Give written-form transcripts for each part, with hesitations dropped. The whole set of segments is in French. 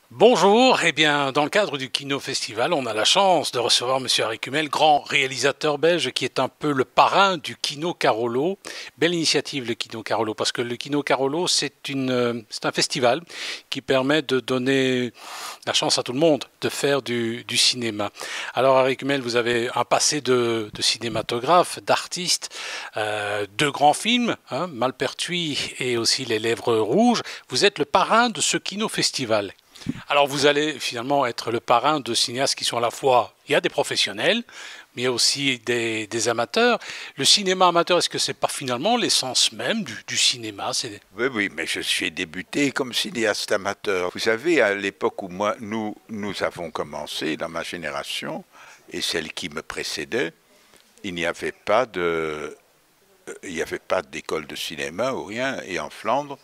Bonjour, eh bien, dans le cadre du Kino Festival, on a la chance de recevoir Monsieur Harry Kumel, grand réalisateur belge qui est un peu le parrain du Kino Carolo. Belle initiative le Kino Carolo, parce que le Kino Carolo c'est un festival qui permet de donner la chance à tout le monde de faire du cinéma. Alors Harry Kumel, vous avez un passé de cinématographe, d'artiste, deux grands films, hein, Malpertuis et aussi Les Lèvres Rouges. Vous êtes le parrain de ce Kino Festival. Alors vous allez finalement être le parrain de cinéastes qui sont à la fois, il y a des professionnels, mais il y a aussi des amateurs. Le cinéma amateur, est-ce que c'est pas finalement l'essence même du cinéma? Oui, oui, mais je suis débuté comme cinéaste amateur. Vous savez, à l'époque où nous avons commencé, dans ma génération, et celle qui me précédait, il n'y avait pas il n'y avait pas d'école de cinéma ou rien, et en Flandre,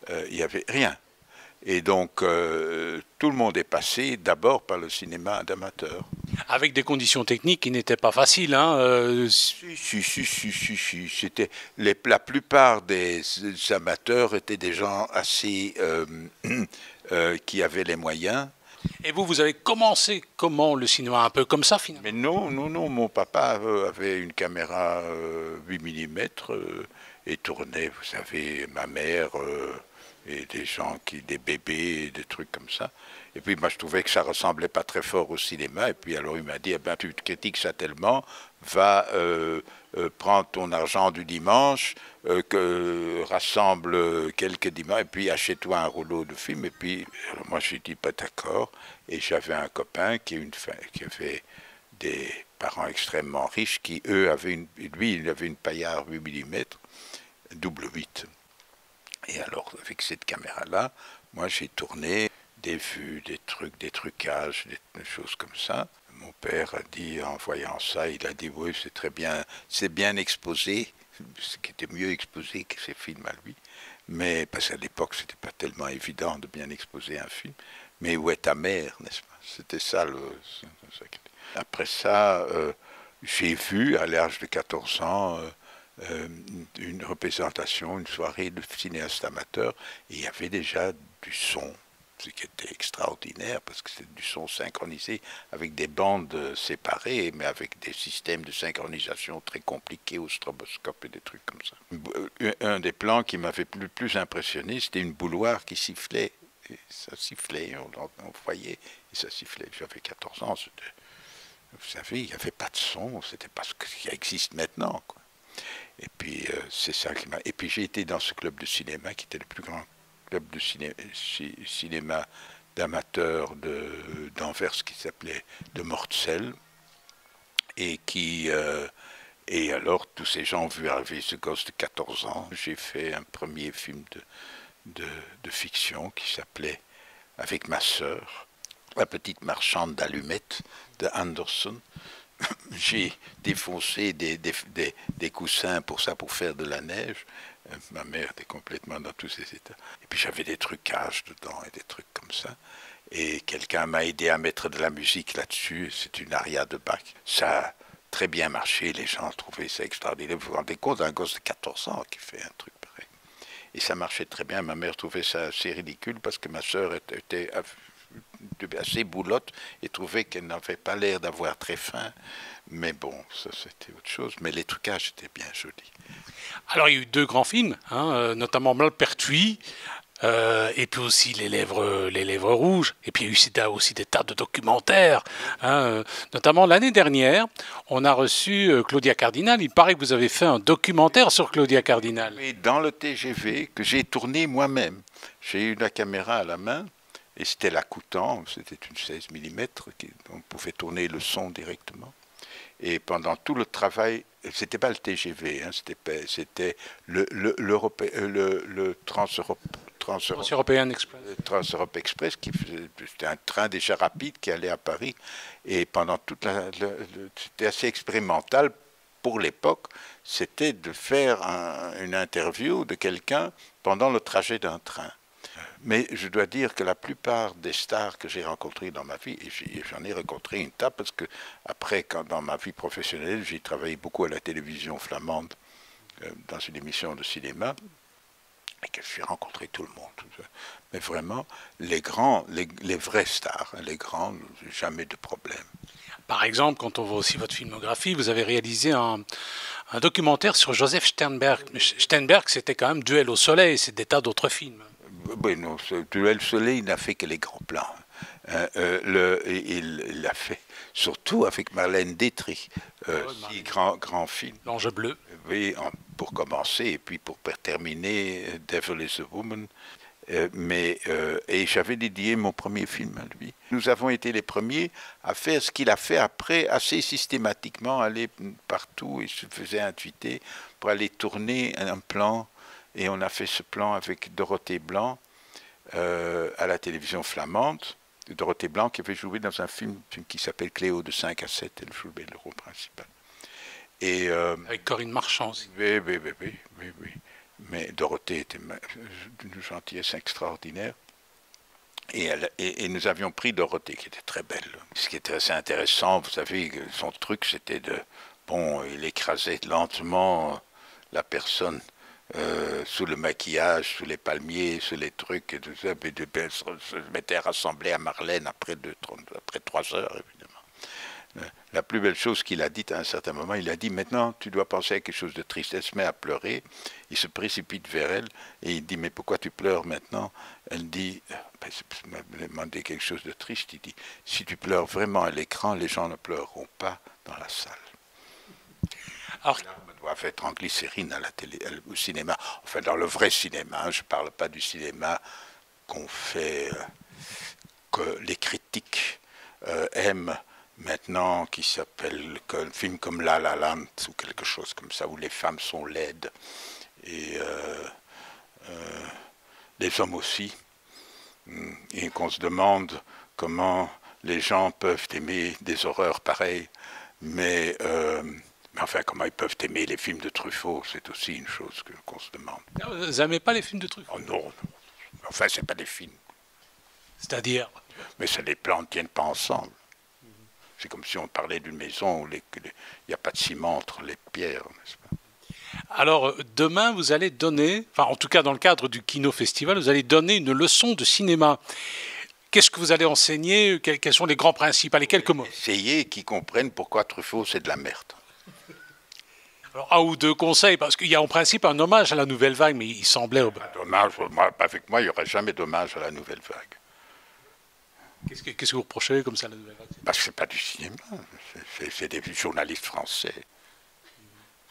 il n'y avait rien. Et donc, tout le monde est passé d'abord par le cinéma d'amateur. Avec des conditions techniques qui n'étaient pas faciles, hein, Si. La plupart des amateurs étaient des gens assez qui avaient les moyens. et vous avez commencé comment le cinéma? Un peu comme ça finalement. Mais non, non, non, mon papa avait une caméra 8 mm et tournait, vous savez, ma mère et des gens des bébés, et des trucs comme ça. Et puis moi je trouvais que ça ressemblait pas très fort au cinéma. Et puis alors il m'a dit, eh ben, tu critiques ça tellement, va prendre ton argent du dimanche, rassemble quelques dimanches, et puis achète-toi un rouleau de film. Et puis alors moi j'ai dit, pas d'accord. Et j'avais un copain qui avait des parents extrêmement riches qui, eux, lui, il avait une Payard 8 mm, double 8. Et alors, avec cette caméra-là, moi, j'ai tourné des vues, des trucs, des trucages, des choses comme ça. Mon père a dit, en voyant ça, il a dit, oui, c'est très bien, c'est bien exposé, ce qui était mieux exposé que ses films à lui. Mais, parce qu'à l'époque, c'était pas tellement évident de bien exposer un film. Mais où est ta mère, n'est-ce pas? C'était ça le. Après ça, j'ai vu, à l'âge de 14 ans, une représentation, une soirée de cinéaste amateur, et il y avait déjà du son, ce qui était extraordinaire, parce que c'était du son synchronisé avec des bandes séparées, mais avec des systèmes de synchronisation très compliqués au stroboscope et des trucs comme ça. Un des plans qui m'avait plus impressionné, c'était une bouilloire qui sifflait. Et ça sifflait, on voyait, et ça sifflait. J'avais 14 ans, vous savez, il n'y avait pas de son, c'était pas ce qui existe maintenant, quoi. Et puis, c'est ça qui m'a. Et puis, j'ai été dans ce club de cinéma qui était le plus grand club de cinéma d'amateurs d'Anvers qui s'appelait de Mortsel. Et qui. Et alors, tous ces gens ont vu arriver ce gosse de 14 ans. J'ai fait un premier film de fiction qui s'appelait Avec ma sœur, La petite marchande d'allumettes de Anderson. J'ai défoncé des coussins pour ça, pour faire de la neige. Ma mère était complètement dans tous ses états. Et puis j'avais des trucages dedans et des trucs comme ça. Et quelqu'un m'a aidé à mettre de la musique là-dessus. C'est une aria de Bach. Ça a très bien marché. Les gens trouvaient ça extraordinaire. Vous vous rendez compte d'un gosse de 14 ans qui fait un truc pareil. Et ça marchait très bien. Ma mère trouvait ça assez ridicule parce que ma sœur était assez boulotte et trouvait qu'elle n'avait pas l'air d'avoir très faim. Mais bon, ça c'était autre chose. Mais les trucages étaient bien jolis. Alors il y a eu deux grands films, hein, notamment Malpertuis, et puis aussi les lèvres rouges. Et puis il y a eu aussi des tas de documentaires. Hein, notamment l'année dernière, on a reçu Claudia Cardinal. Il paraît que vous avez fait un documentaire sur Claudia Cardinal. Mais dans le TGV que j'ai tourné moi-même, j'ai eu la caméra à la main. Et c'était la Coutan, c'était une 16 mm, on pouvait tourner le son directement. Et pendant tout le travail, c'était pas le TGV, hein, c'était le Trans-Européen Express. Trans-Europe Express, c'était un train déjà rapide qui allait à Paris. Et pendant c'était assez expérimental pour l'époque, c'était de faire une interview de quelqu'un pendant le trajet d'un train. Mais je dois dire que la plupart des stars que j'ai rencontrées dans ma vie, et j'en ai rencontré une tas, parce que après, dans ma vie professionnelle, j'ai travaillé beaucoup à la télévision flamande, dans une émission de cinéma, et que j'ai rencontré tout le monde. Mais vraiment, les vrais stars, les grands, jamais de problème. Par exemple, quand on voit aussi votre filmographie, vous avez réalisé un documentaire sur Joseph Sternberg. Mais Sternberg, c'était quand même Duel au soleil, c'est des tas d'autres films. Oui, non, ce Duel soleil, il n'a fait que les grands plans. Il l'a fait surtout avec Marlène Dietrich, si grand film. L'Ange bleu. Oui, pour commencer, et puis pour terminer, Devil is a Woman. Et j'avais dédié mon premier film à lui. Nous avons été les premiers à faire ce qu'il a fait après, assez systématiquement, aller partout, il se faisait inviter pour aller tourner un plan. Et on a fait ce plan avec Dorothée Blanc à la télévision flamande. Dorothée Blanc qui avait joué dans un film qui s'appelle Cléo de 5 à 7, elle jouait le rôle principal. Et, avec Corinne Marchand aussi. Oui. Mais Dorothée était d'une gentillesse extraordinaire. Et nous avions pris Dorothée, qui était très belle. Ce qui était assez intéressant, vous savez, son truc, c'était de... Bon, il écrasait lentement la personne sous le maquillage, sous les palmiers, sous les trucs, et tout ça, et se mettait à rassembler à Marlène après 3 heures, évidemment. La plus belle chose qu'il a dite à un certain moment, il a dit, maintenant tu dois penser à quelque chose de triste. Elle se met à pleurer, il se précipite vers elle, et il dit, mais pourquoi tu pleures maintenant? Elle dit, il m'a demandé quelque chose de triste, il dit, si tu pleures vraiment à l'écran, les gens ne pleureront pas dans la salle. Alors, les larmes doivent être en glycérine à la télé, au cinéma, enfin dans le vrai cinéma, je ne parle pas du cinéma qu'on fait, que les critiques aiment, maintenant, qui s'appelle un film comme La La Land ou quelque chose comme ça, où les femmes sont laides et les hommes aussi, et qu'on se demande comment les gens peuvent aimer des horreurs pareilles, mais enfin, comment ils peuvent aimer les films de Truffaut, c'est aussi une chose qu'on se demande. Vous n'aimez pas les films de Truffaut? Oh non, enfin, c'est pas des films. C'est-à-dire? Mais ça, les plans ne tiennent pas ensemble. C'est comme si on parlait d'une maison où il n'y a pas de ciment entre les pierres, n'est-ce pas? Alors, demain, vous allez donner, enfin, en tout cas dans le cadre du Kino Festival, vous allez donner une leçon de cinéma. Qu'est-ce que vous allez enseigner? Quels sont les grands principes? Allez, quelques mots. Essayer qu'ils comprennent pourquoi Truffaut, c'est de la merde. Alors, un ou deux conseils, parce qu'il y a en principe un hommage à la nouvelle vague, mais il semblait... Avec moi, il n'y aurait jamais d'hommage à la nouvelle vague. Qu'est-ce que vous reprochez comme ça à la nouvelle vague? Parce que ce n'est pas du cinéma, c'est des journalistes français.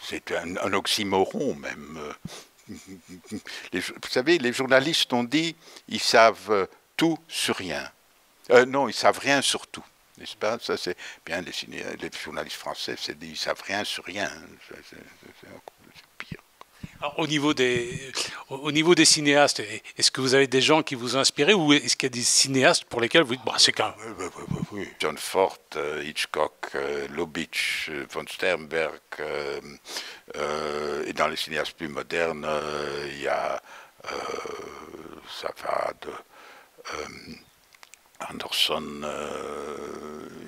C'est un oxymoron même. Vous savez, les journalistes ont dit ils savent tout sur rien. Non, ils savent rien sur tout, n'est-ce pas? Ça, c'est bien les journalistes français, c'est dit ils savent rien sur rien. C'est pire. Alors, au niveau des cinéastes, est-ce que vous avez des gens qui vous inspirent ou est-ce qu'il y a des cinéastes pour lesquels vous dites, bah, c'est quand même... Oui. John Ford, Hitchcock, Lubitsch, von Sternberg, et dans les cinéastes plus modernes, il y a ça va de Anderson,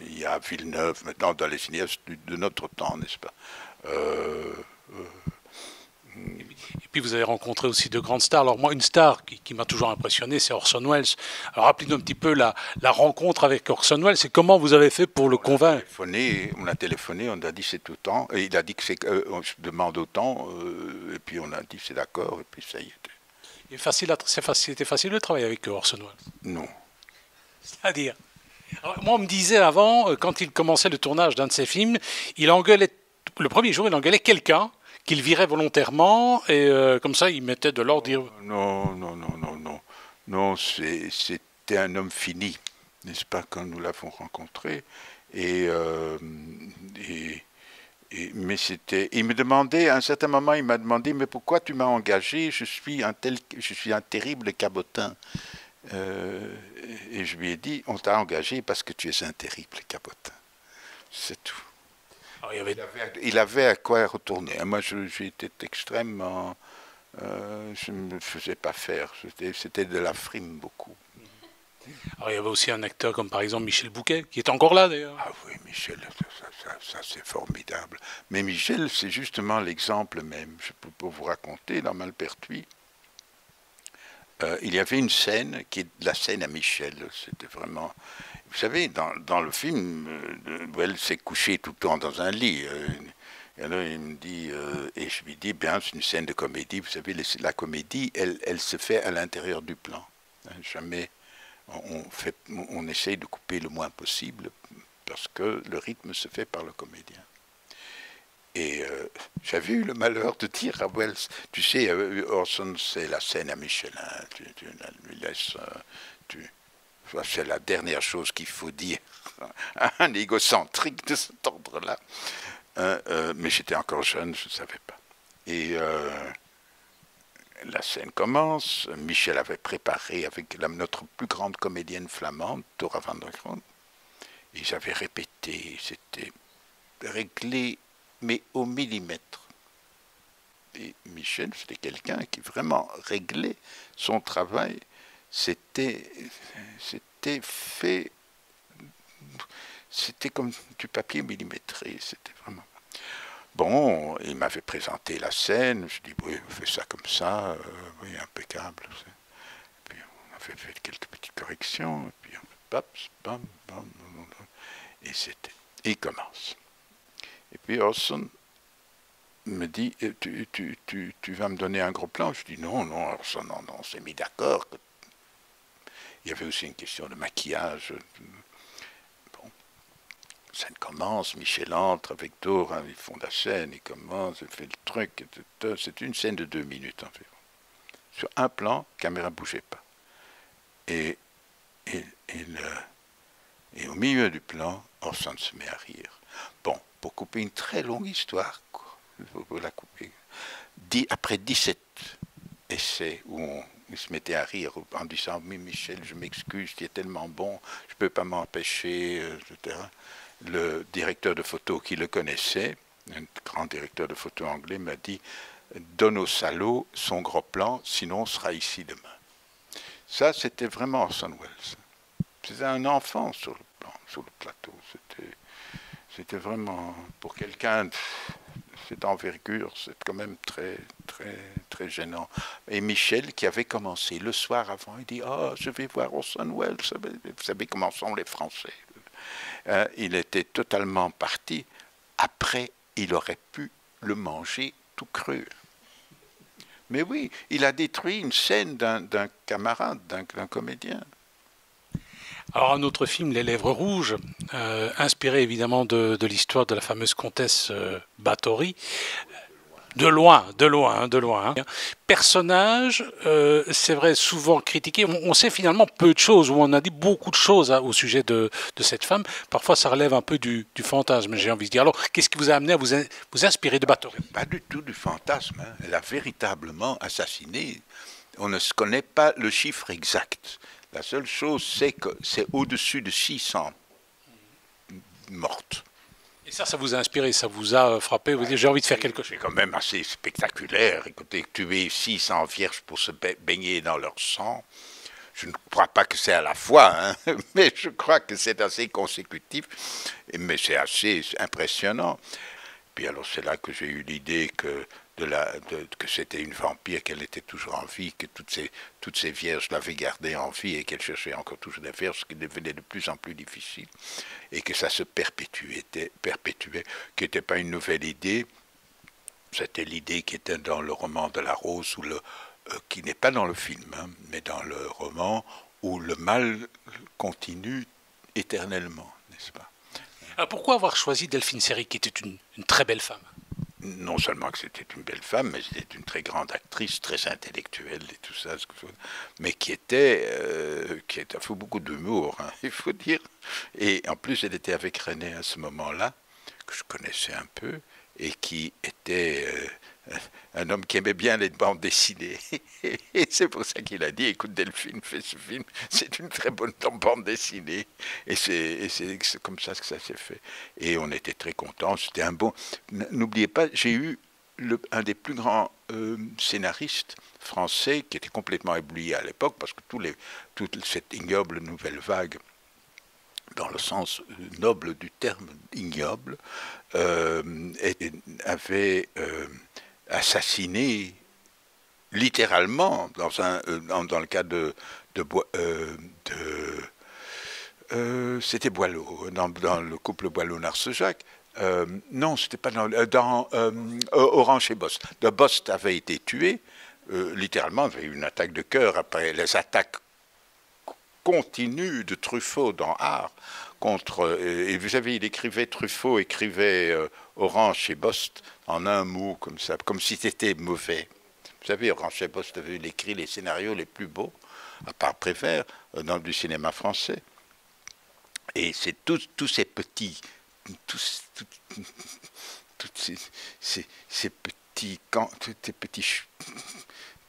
il y a Villeneuve, maintenant dans les cinéastes de notre temps, n'est-ce pas? Et puis vous avez rencontré aussi de grandes stars. Alors moi, une star qui m'a toujours impressionné, c'est Orson Welles. Alors rappelez-nous un petit peu la rencontre avec Orson Welles et comment vous avez fait pour le convaincre. On a téléphoné, on a dit c'est autant, et il a dit que on se demande autant, et puis on a dit c'est d'accord, et puis ça y était. C'était facile de travailler avec Orson Welles? Non. C'est-à-dire, moi on me disait avant, quand il commençait le tournage d'un de ses films, il engueulait, le premier jour il engueulait quelqu'un qu'il virait volontairement, et comme ça il mettait de l'ordre. Non, c'était un homme fini, n'est-ce pas, quand nous l'avons rencontré. Mais c'était, il me demandait, à un certain moment, il m'a demandé, mais pourquoi tu m'as engagé? Je suis un terrible cabotin. Et je lui ai dit, on t'a engagé parce que tu es un terrible cabotin. C'est tout. Alors, il avait à quoi retourner. Moi, j'étais extrêmement... je ne me faisais pas faire. C'était de la frime, beaucoup. Alors, il y avait aussi un acteur comme par exemple Michel Bouquet, qui est encore là d'ailleurs. Ah oui, Michel, ça c'est formidable. Mais Michel, c'est justement l'exemple même. Je peux vous raconter, dans Malpertuis, il y avait une scène qui est la scène à Michel. C'était vraiment... Vous savez, dans le film, Wells s'est couché tout le temps dans un lit. Et alors il me dit, et je lui dis, bien, c'est une scène de comédie. Vous savez, la comédie, elle se fait à l'intérieur du plan. Jamais on essaye de couper le moins possible parce que le rythme se fait par le comédien. Et j'avais eu le malheur de dire à Wells, tu sais, Orson, c'est la scène à Michelin, tu lui laisses, c'est la dernière chose qu'il faut dire à un égocentrique de cet ordre-là. Mais j'étais encore jeune, je ne savais pas. Et la scène commence, Michel avait préparé avec notre plus grande comédienne flamande, Thora van der Grond, et j'avais répété, c'était réglé mais au millimètre. Et Michel, c'était quelqu'un qui vraiment réglait son travail. C'était fait, c'était comme du papier millimétré. C'était vraiment... Bon, il m'avait présenté la scène. Je dis, oui, on fait ça comme ça. Oui, impeccable. Puis on avait fait quelques petites corrections. Et puis on fait, bam, bam, et c'était... Et il commence. Et puis Orson me dit, tu vas me donner un gros plan? Je dis, non, Orson, non, on s'est mis d'accord. Il y avait aussi une question de maquillage. Bon, la scène commence, Michel entre avec Thor, ils font la scène, il commence, il fait le truc. C'est une scène de 2 minutes environ. Sur un plan, la caméra ne bougeait pas. Et au milieu du plan, Orson se met à rire. Bon, pour couper une très longue histoire, pour la couper, après 17 essais où il se mettait à rire en disant « Mais Michel, je m'excuse, tu es tellement bon, je ne peux pas m'empêcher, etc. » Le directeur de photo qui le connaissait, un grand directeur de photo anglais, m'a dit « Donne au salaud son gros plan, sinon on sera ici demain. » Ça, c'était vraiment Orson Welles. C'était un enfant sur le plateau. C'était vraiment, pour quelqu'un de cette envergure, c'est quand même très, très, très gênant. Et Michel, qui avait commencé le soir avant, il dit « Oh, je vais voir Orson Welles. » Vous savez comment sont les Français. Il était totalement parti. Après, il aurait pu le manger tout cru. Mais oui, il a détruit une scène d'un camarade, d'un comédien. Alors un autre film, Les Lèvres Rouges, inspiré évidemment de l'histoire de la fameuse comtesse Bathory. De loin. Personnage, c'est vrai, souvent critiqué. On sait finalement peu de choses, ou on a dit beaucoup de choses au sujet de cette femme. Parfois, ça relève un peu du fantasme, j'ai envie de dire. Alors, qu'est-ce qui vous a amené à vous inspirer de Bathory? Pas du tout du fantasme. Hein. Elle a véritablement assassiné. On ne se connaît pas le chiffre exact. La seule chose, c'est que c'est au-dessus de 600 mortes. Et ça vous a inspiré, ça vous a frappé, vous dites j'ai envie de faire quelque chose. C'est quand même assez spectaculaire. Écoutez, tuer 600 vierges pour se baigner dans leur sang, je ne crois pas que c'est à la fois, hein, mais je crois que c'est assez consécutif, mais c'est assez impressionnant. Puis alors c'est là que j'ai eu l'idée que c'était une vampire, qu'elle était toujours en vie, que toutes ces vierges l'avaient gardée en vie et qu'elle cherchait encore toujours des vierges, ce qui devenait de plus en plus difficile, et que ça se perpétuait, qui n'était pas une nouvelle idée, c'était l'idée qui était dans le roman de la Rose, qui n'est pas dans le film, hein, mais dans le roman, où le mal continue éternellement, n'est-ce pas? Alors pourquoi avoir choisi Delphine Seyrig, qui était une très belle femme? Non seulement que c'était une belle femme, mais c'était une très grande actrice, très intellectuelle et tout ça, mais qui a fait beaucoup d'humour, hein, il faut dire. Et en plus, elle était avec René à ce moment-là, que je connaissais un peu, et qui était un homme qui aimait bien les bandes dessinées. Et c'est pour ça qu'il a dit, écoute Delphine, fais ce film, c'est une très bonne bande dessinée. Et c'est comme ça que ça s'est fait. Et on était très contents, c'était un bon... N'oubliez pas, j'ai eu un des plus grands scénaristes français qui était complètement ébloui à l'époque, parce que toute cette ignoble nouvelle vague, dans le sens noble du terme ignoble, avait assassiné littéralement, dans le cas c'était Boileau, dans le couple Boileau-Narcejac. Non, c'était pas dans Orange et Bost. Bost avait été tué, littéralement, il y avait eu une attaque de cœur après les attaques continues de Truffaut dans Art contre. Et vous savez, Truffaut écrivait Orange et Bost en un mot comme ça, comme si c'était mauvais. Vous savez, Orange et Bost avait écrit les scénarios les plus beaux, à part Prévert, dans du cinéma français. Et c'est tous ces petits, ces petits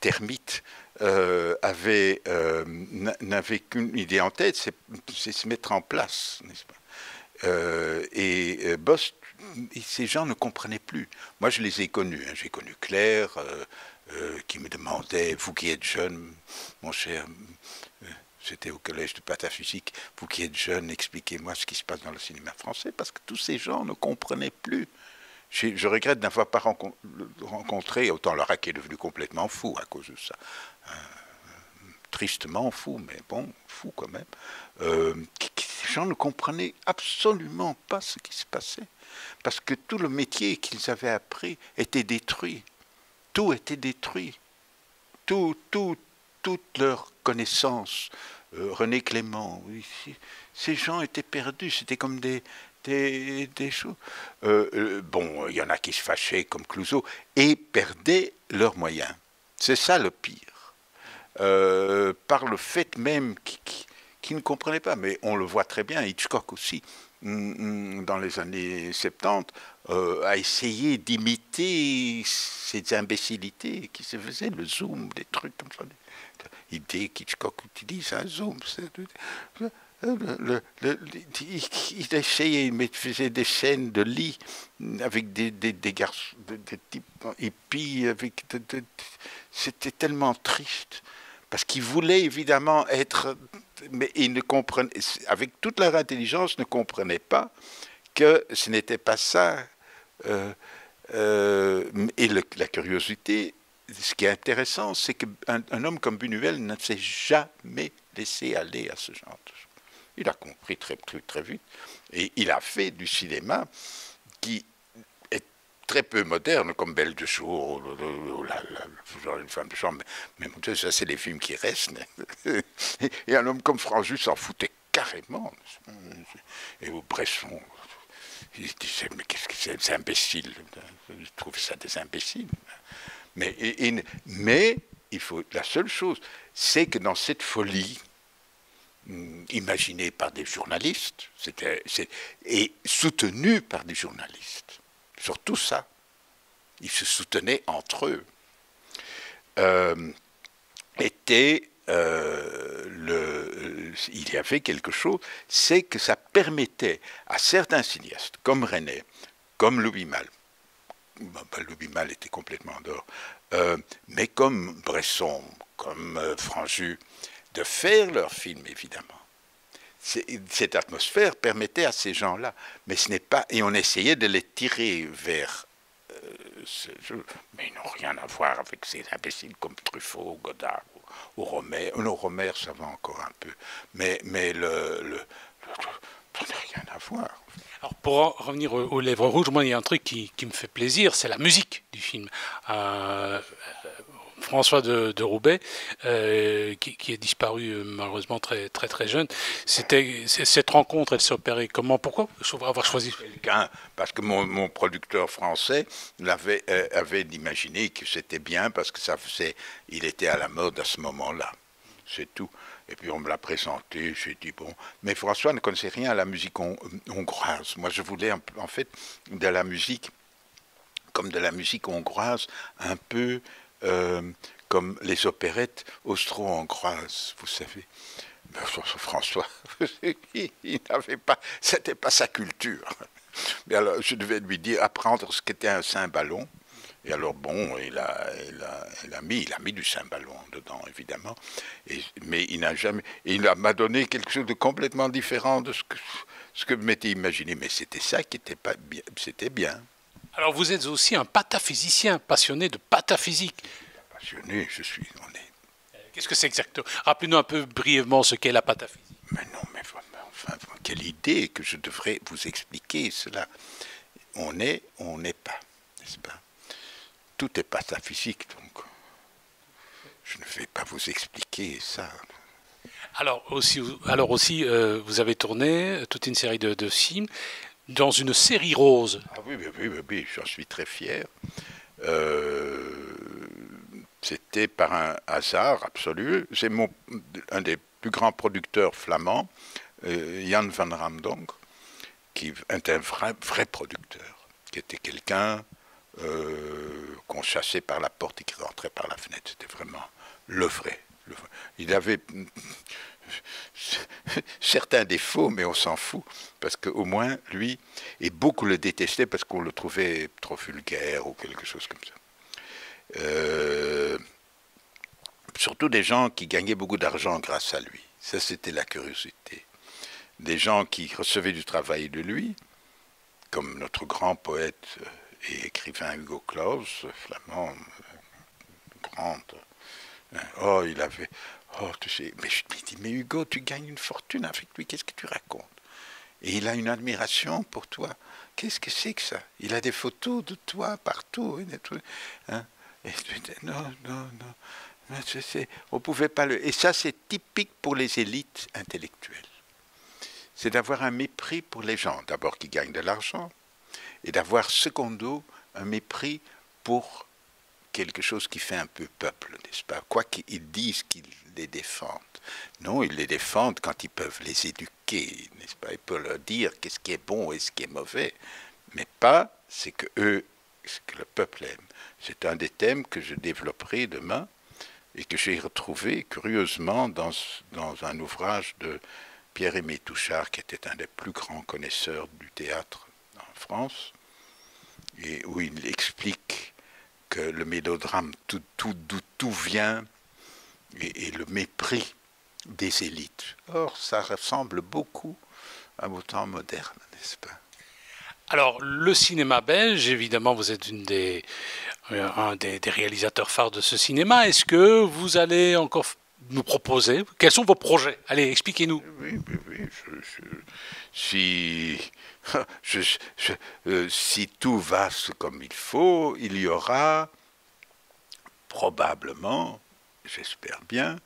termites n'avaient qu'une idée en tête, c'est se mettre en place, n'est-ce pas? Bost, ces gens ne comprenaient plus. Moi, je les ai connus. Hein. J'ai connu Claire, qui me demandait, vous qui êtes jeune, mon cher, c'était au collège de pataphysique, vous qui êtes jeune, expliquez-moi ce qui se passe dans le cinéma français, parce que tous ces gens ne comprenaient plus. Je regrette d'avoir pas rencontré, autant Laura qui est devenu complètement fou à cause de ça. Tristement fou, mais bon, fou quand même. Ces gens ne comprenaient absolument pas ce qui se passait. Parce que tout le métier qu'ils avaient appris était détruit. Tout était détruit. Toute leur connaissance. René Clément, ces gens étaient perdus. C'était comme des choses. Bon, il y en a qui se fâchaient comme Clouseau et perdaient leurs moyens. C'est ça le pire. Par le fait même qu'ils ne comprenaient pas. Mais on le voit très bien, Hitchcock aussi, dans les années 70, a essayé d'imiter ces imbécilités qui se faisaient, le zoom, des trucs comme ça. Idée qu'Hitchcock utilise un zoom. Il essayait, il faisait des scènes de lit avec des garçons, des types hippies, c'était tellement triste. Parce qu'ils voulaient évidemment être, mais ils ne comprenaient, avec toute leur intelligence, ne comprenaient pas que ce n'était pas ça. Et la curiosité, ce qui est intéressant, c'est qu'un homme comme Buñuel ne s'est jamais laissé aller à ce genre de choses. Il a compris très vite. Et il a fait du cinéma qui est très peu moderne, comme Belle de Jour, Une femme de chambre. Mais mon Dieu, ça, c'est les films qui restent. Et un homme comme Franjus s'en foutait carrément. Et au Bresson, il disait, mais qu'est-ce que c'est imbécile. Je trouve ça des imbéciles. Mais la seule chose, c'est que dans cette folie, imaginée par des journalistes, et soutenue par des journalistes, surtout ça, ils se soutenaient entre eux, il y avait quelque chose, c'est que ça permettait à certains cinéastes, comme René, comme Louis Malle, Louis Malle était complètement en dehors, mais comme Bresson, comme Franjus, de faire leurs films, évidemment. Cette atmosphère permettait à ces gens-là, mais ce n'est pas, et on essayait de les tirer vers mais ils n'ont rien à voir avec ces imbéciles comme Truffaut, Godard ou Romer. Non, Romer, ça va encore un peu, mais ça n'a rien à voir. Alors pour revenir aux Lèvres rouges, moi il y a un truc qui me fait plaisir, c'est la musique du film. François de Roubaix, qui est disparu malheureusement très jeune. Cette rencontre, elle s'est opérée comment? Pourquoi avoir choisi quelqu'un? Parce que mon producteur français avait imaginé que c'était bien parce que il était à la mode à ce moment-là. C'est tout. Et puis on me l'a présenté, j'ai dit bon. Mais François ne connaissait rien à la musique hongroise. Moi je voulais en fait de la musique, comme de la musique hongroise, un peu comme les opérettes austro-hongroises, vous savez. Mais François, il n'avait pas, c'était pas sa culture. Mais alors, je devais lui dire apprendre ce qu'était un cymbalon. Et alors bon, il a mis du cymbalon dedans, évidemment. Mais il m'a donné quelque chose de complètement différent de ce que je m'étais imaginé. Mais c'était ça qui était pas bien. C'était bien. Alors vous êtes aussi un pataphysicien, passionné de pataphysique. passionné, on est. Qu'est-ce que c'est exactement? Rappelez-nous un peu brièvement ce qu'est la pataphysique. Mais non, mais enfin, quelle idée que je devrais vous expliquer cela. On est, on n'est pas, n'est-ce pas? Tout est pataphysique, donc je ne vais pas vous expliquer ça. Alors aussi, vous avez tourné toute une série de films dans une série rose. Ah oui, oui, j'en suis très fier. C'était par un hasard absolu. C'est un des plus grands producteurs flamands, Jan van Ramdonk, qui était un vrai producteur, qui était quelqu'un qu'on chassait par la porte et qui rentrait par la fenêtre. C'était vraiment le vrai. Il avait certains défauts, mais on s'en fout, parce qu'au moins, lui, et beaucoup le détestaient parce qu'on le trouvait trop vulgaire ou quelque chose comme ça. Surtout des gens qui gagnaient beaucoup d'argent grâce à lui. Ça, c'était la curiosité. Des gens qui recevaient du travail de lui, comme notre grand poète et écrivain Hugo Claus, flamand, grand. Oh, il avait... Oh, tu sais, mais je lui dis, mais Hugo, tu gagnes une fortune avec lui, qu'est-ce que tu racontes? Et il a une admiration pour toi. Qu'est-ce que c'est que ça? Il a des photos de toi partout. Hein? Et je dis, non. On pouvait pas le... Et ça, c'est typique pour les élites intellectuelles. C'est d'avoir un mépris pour les gens, d'abord qui gagnent de l'argent, et d'avoir, secondo, un mépris pour quelque chose qui fait un peu peuple, n'est-ce pas? Quoi qu'ils disent qu'ils les défendent. Non, ils les défendent quand ils peuvent les éduquer, n'est-ce pas? Ils peuvent leur dire qu'est-ce qui est bon et ce qui est mauvais, mais pas ce que le peuple aime. C'est un des thèmes que je développerai demain et que j'ai retrouvé curieusement dans un ouvrage de Pierre-Aimé Touchard, qui était un des plus grands connaisseurs du théâtre en France, et où il explique que le mélodrame, d'où tout vient, et le mépris des élites. Or, ça ressemble beaucoup à vos temps modernes, n'est-ce pas? Alors, le cinéma belge, évidemment, vous êtes un des réalisateurs phares de ce cinéma. Est-ce que vous allez encore nous proposer? Quels sont vos projets? Allez, expliquez-nous. Oui. Si tout va comme il faut, il y aura probablement, j'espère bien,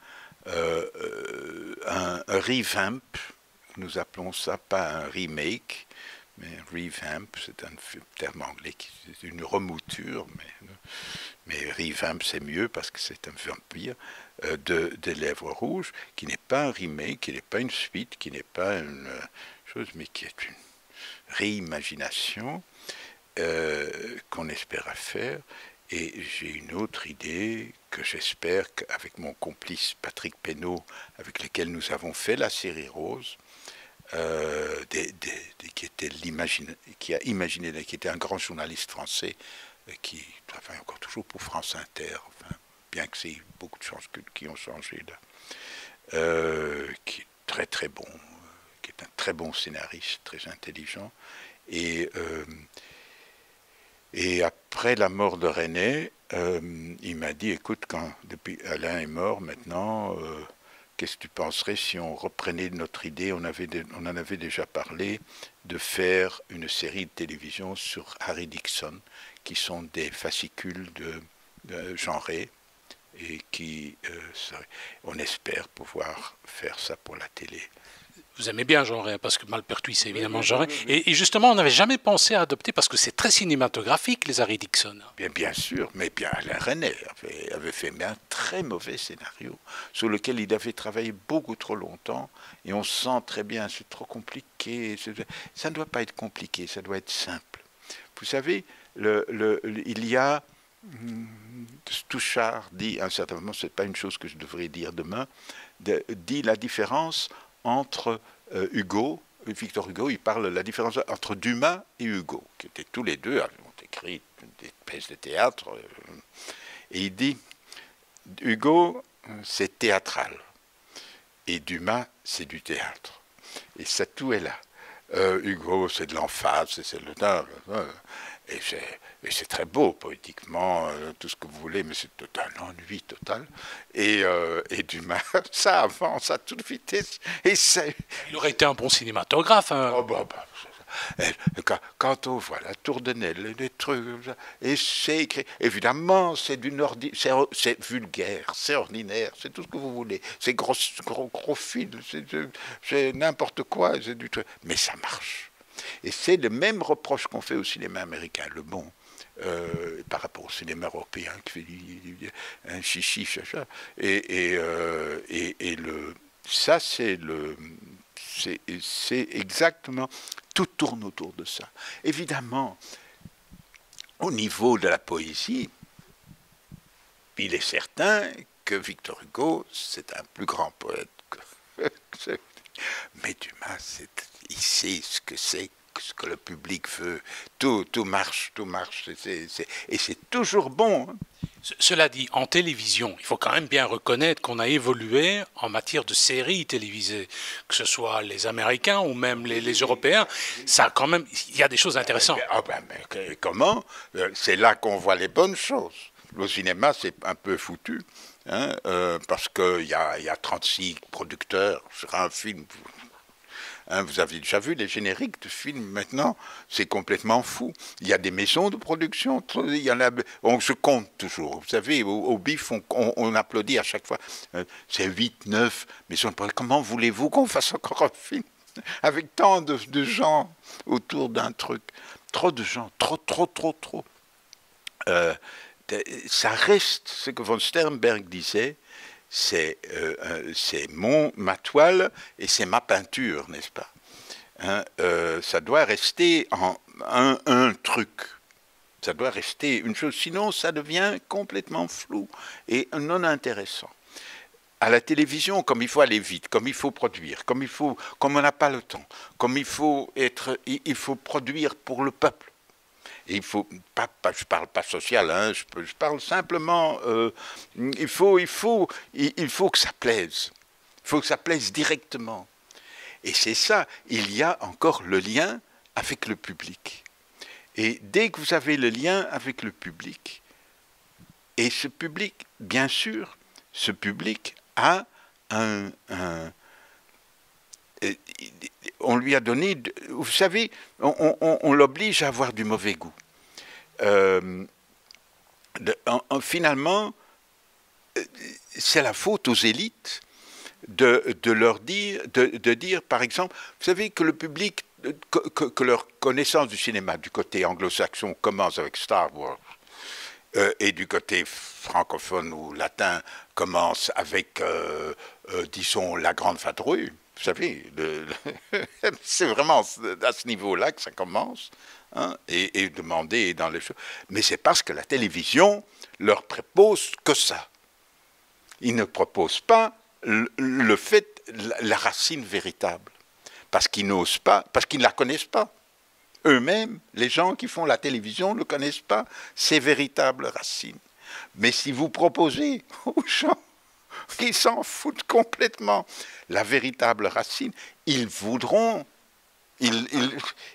un revamp. Nous appelons ça pas un remake, mais revamp, c'est un terme anglais, c'est une remouture, mais revamp c'est mieux parce que c'est un vampire, des Lèvres Rouges, qui n'est pas un remake, qui n'est pas une suite, qui n'est pas une chose, mais qui est une réimagination qu'on espère faire. Et j'ai une autre idée que j'espère qu'avec mon complice Patrick Pénaud, avec lequel nous avons fait la série Rose, qui a imaginé, qui était un grand journaliste français qui travaille encore toujours pour France Inter, enfin, bien que c'est beaucoup de choses qui ont changé là, qui est très très bon, qui est un très bon scénariste, très intelligent, et après la mort de René, il m'a dit, écoute, depuis Alain est mort maintenant, qu'est-ce que tu penserais si on reprenait notre idée, on en avait déjà parlé, de faire une série de télévision sur Harry Dixon, qui sont des fascicules de genrés, et on espère pouvoir faire ça pour la télé. Vous aimez bien genré, parce que Malpertuis, c'est évidemment genré. Et justement, on n'avait jamais pensé à adopter, parce que c'est très cinématographique, les Harry Dixon. Bien sûr, mais bien Alain René avait fait un très mauvais scénario, sur lequel il avait travaillé beaucoup trop longtemps, et on sent très bien, c'est trop compliqué. Ça ne doit pas être compliqué, ça doit être simple. Vous savez, il y a... Touchard dit à un certain moment, ce n'est pas une chose que je devrais dire demain, dit la différence entre Victor Hugo, il parle de la différence entre Dumas et Hugo, qui étaient tous les deux, ont écrit des pièces de théâtre, et il dit, Hugo, c'est théâtral, et Dumas, c'est du théâtre. Et ça, tout est là. Hugo, c'est de l'emphase, c'est le... Et c'est très beau, poétiquement, tout ce que vous voulez, mais c'est un ennui total. Et Dumas, ça avance à toute vitesse. Et Il aurait été un bon cinématographe. Hein. oh, quand on voit la tour de Nesle, les trucs, et c'est écrit, évidemment, c'est c'est vulgaire, c'est ordinaire, c'est tout ce que vous voulez, c'est gros fil, c'est n'importe quoi, c'est du truc, mais ça marche. Et c'est le même reproche qu'on fait au cinéma américain, le bon, par rapport au cinéma européen, qui fait un chichi, chacha. Ça, c'est exactement, tout tourne autour de ça. Évidemment, au niveau de la poésie, il est certain que Victor Hugo, c'est un plus grand poète que mais Dumas, il sait ce que c'est, ce que le public veut. Tout marche, et c'est toujours bon. Hein. Cela dit, en télévision, il faut quand même bien reconnaître qu'on a évolué en matière de séries télévisées, que ce soit les Américains ou même les Européens. Ça, quand même, il y a des choses intéressantes. Mais comment? C'est là qu'on voit les bonnes choses. Le cinéma, c'est un peu foutu, hein, parce qu'il y a 36 producteurs sur un film. Hein, vous avez déjà vu les génériques de films maintenant, c'est complètement fou. Il y a des maisons de production, on se compte toujours. Vous savez, au BIF, on applaudit à chaque fois. C'est 8, 9 maisons de production. Comment voulez-vous qu'on fasse encore un film avec tant de gens autour d'un truc? Trop de gens, trop. Ça reste ce que von Sternberg disait, c'est ma toile et c'est ma peinture, n'est-ce pas? Hein, ça doit rester un truc. Ça doit rester une chose, sinon ça devient complètement flou et non intéressant. À la télévision, comme il faut aller vite, comme il faut produire, comme on n'a pas le temps, comme il faut produire pour le peuple. Et il faut je parle pas social, hein, je parle simplement. Il faut que ça plaise. Il faut que ça plaise directement. Et c'est ça. Il y a encore le lien avec le public. Et dès que vous avez le lien avec le public, et ce public, bien sûr, ce public a on lui a donné, vous savez, on l'oblige à avoir du mauvais goût. Finalement, c'est la faute aux élites de leur dire, de dire, par exemple, vous savez que le public, que leur connaissance du cinéma du côté anglo-saxon commence avec Star Wars, et du côté francophone ou latin commence avec, disons, La Grande Vadrouille. Vous savez, c'est vraiment à ce niveau-là que ça commence, hein, et demander dans les choses. Mais c'est parce que la télévision leur propose que ça. Ils ne proposent pas le fait, la racine véritable, parce qu'ils n'osent pas, parce qu'ils ne la connaissent pas. Eux-mêmes, les gens qui font la télévision ne connaissent pas ces véritables racines. Mais si vous proposez aux gens qui s'en foutent complètement la véritable racine, ils voudront,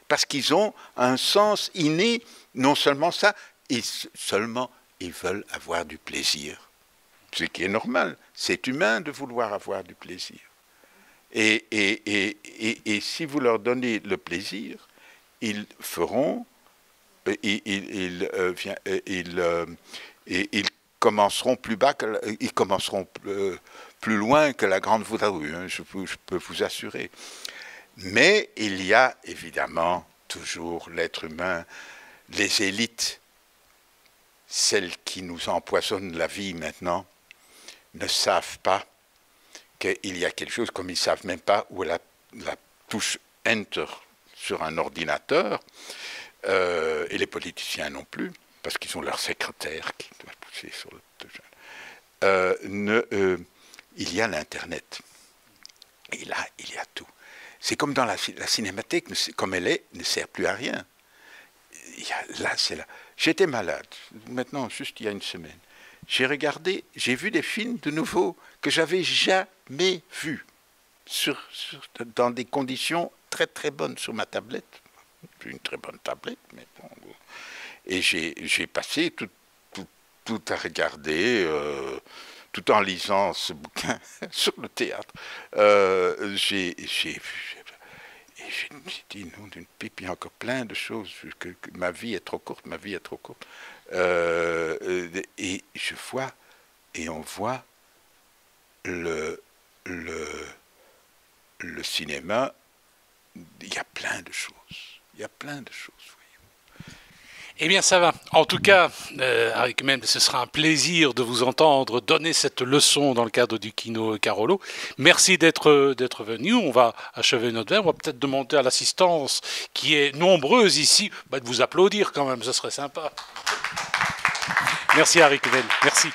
parce qu'ils ont un sens inné, non seulement ça, ils veulent avoir du plaisir. Ce qui est normal, c'est humain de vouloir avoir du plaisir. Et si vous leur donnez le plaisir, ils feront, ils commenceront plus bas, ils commenceront plus loin que La Grande Vadrouille, hein, je peux vous assurer. Mais il y a évidemment toujours l'être humain, les élites, celles qui nous empoisonnent la vie maintenant, ne savent pas qu'il y a quelque chose, comme ils ne savent même pas où est la touche Enter sur un ordinateur, et les politiciens non plus, parce qu'ils ont leur secrétaire qui doit pousser sur le il y a l'Internet. Et là, il y a tout. C'est comme dans la cinémathèque, comme elle est, ne sert plus à rien. C'est là. J'étais malade, maintenant, juste il y a une semaine. J'ai vu des films de nouveau que j'avais jamais vus, dans des conditions très très bonnes sur ma tablette. J'ai une très bonne tablette, mais bon. Et j'ai passé tout à regarder, tout en lisant ce bouquin sur le théâtre. J'ai dit, non, d'une pipe, il y a encore plein de choses, que ma vie est trop courte, ma vie est trop courte. Et je vois, et on voit le cinéma, il y a plein de choses. Il y a plein de choses. Eh bien, ça va. En tout cas, Harry Kumel, ce sera un plaisir de vous entendre donner cette leçon dans le cadre du Kino Carolo. Merci d'être venu. On va achever notre verre. On va peut-être demander à l'assistance, qui est nombreuse ici, de vous applaudir quand même. Ce serait sympa. Merci, Harry Kumel. Merci.